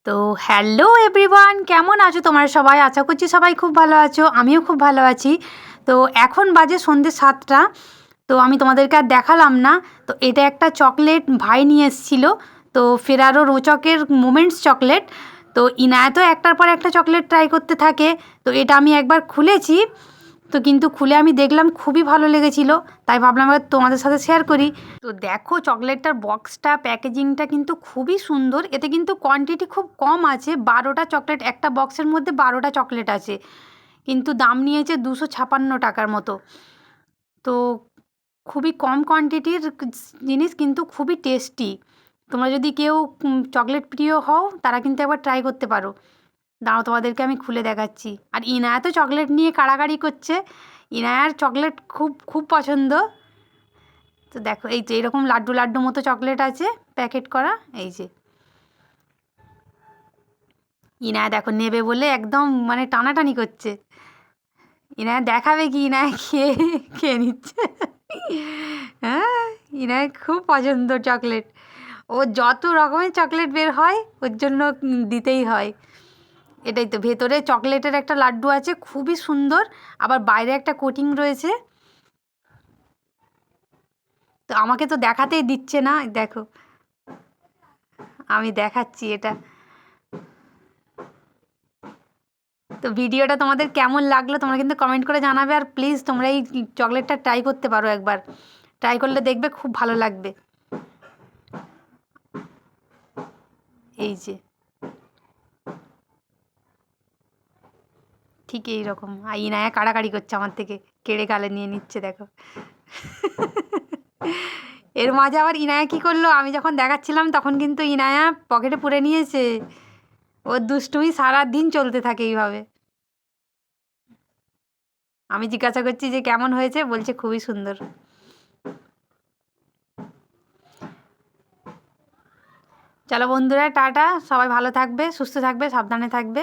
তো hello everyone, কেমন আছো তোমরা সবাই? আশা করছি সবাই খুব ভালো আছো, আমিও খুব ভালো আছি। তো এখন বাজে সন্ধ্যে 7টা। তো আমি তোমাদেরকে আর দেখালাম না। তো এটা একটা চকলেট ভাই নিয়ে এসেছিল। তো ফেরারো রোচকের মোমেন্টস চকলেট। তো ইনায়াতও একটার পর একটা চকলেট ট্রাই করতে থাকে। তো এটা আমি একবার খুলেছি, তো কিন্তু খুলে আমি দেখলাম খুবই ভালো লেগেছিলো, তাই ভাবলাম এবার তোমাদের সাথে শেয়ার করি। তো দেখো চকলেটটার বক্সটা, প্যাকেজিংটা কিন্তু খুবই সুন্দর। এতে কিন্তু কোয়ান্টিটি খুব কম আছে, 12টা চকলেট, একটা বক্সের মধ্যে 12টা চকলেট আছে, কিন্তু দাম নিয়েছে 256 টাকার মতো। তো খুবই কম কোয়ান্টিটির জিনিস, কিন্তু খুবই টেস্টি। তোমরা যদি কেউ চকলেট প্রিয় হও, তারা কিন্তু একবার ট্রাই করতে পারো। দাঁড়াও তোমাদেরকে আমি খুলে দেখাচ্ছি। আর ইনায়া তো চকলেট নিয়ে কাড়াকাড়ি করছে, ইনায়ার চকলেট খুব খুব পছন্দ। তো দেখো এই যে এরকম লাড্ডু লাড্ডু মতো চকলেট আছে প্যাকেট করা, এই যে ইনায়া দেখো নেবে বলে একদম মানে টানাটানি করছে। ইনায়া দেখাবে কি, ইনায়া খেয়ে খেয়ে নিচ্ছে। হ্যাঁ, ইনায়া খুব পছন্দ চকলেট। ও যত রকমের চকলেট বের হয় ওর জন্য দিতেই হয়। এটাই তো, ভেতরে চকলেটের একটা লাড্ডু আছে খুবই সুন্দর, আবার বাইরে একটা কোটিং রয়েছে। তো আমাকে তো দেখাতেই দিচ্ছে না, দেখো আমি দেখাচ্ছি এটা। তো ভিডিওটা তোমাদের কেমন লাগলো তোমরা কিন্তু কমেন্ট করে জানাবে। আর প্লিজ তোমরা এই চকলেটটা ট্রাই করতে পারো একবার, ট্রাই করলে দেখবে খুব ভালো লাগবে। এই যে ঠিক এই রকম। আর ইনায়া কাড়াকাড়ি করছে আমার থেকে, কেড়ে গালে নিয়ে নিচ্ছে দেখো। এর মাঝে আবার ইনায়া কী করলো, আমি যখন দেখাচ্ছিলাম তখন কিন্তু ইনায়া পকেটে পুরে নিয়েছে। ওর দুষ্টুমি সারা দিন চলতে থাকে এইভাবে। আমি জিজ্ঞাসা করছি যে কেমন হয়েছে, বলছে খুবই সুন্দর। চলো বন্ধুরা, টাটা, সবাই ভালো থাকবে, সুস্থ থাকবে, সাবধানে থাকবে।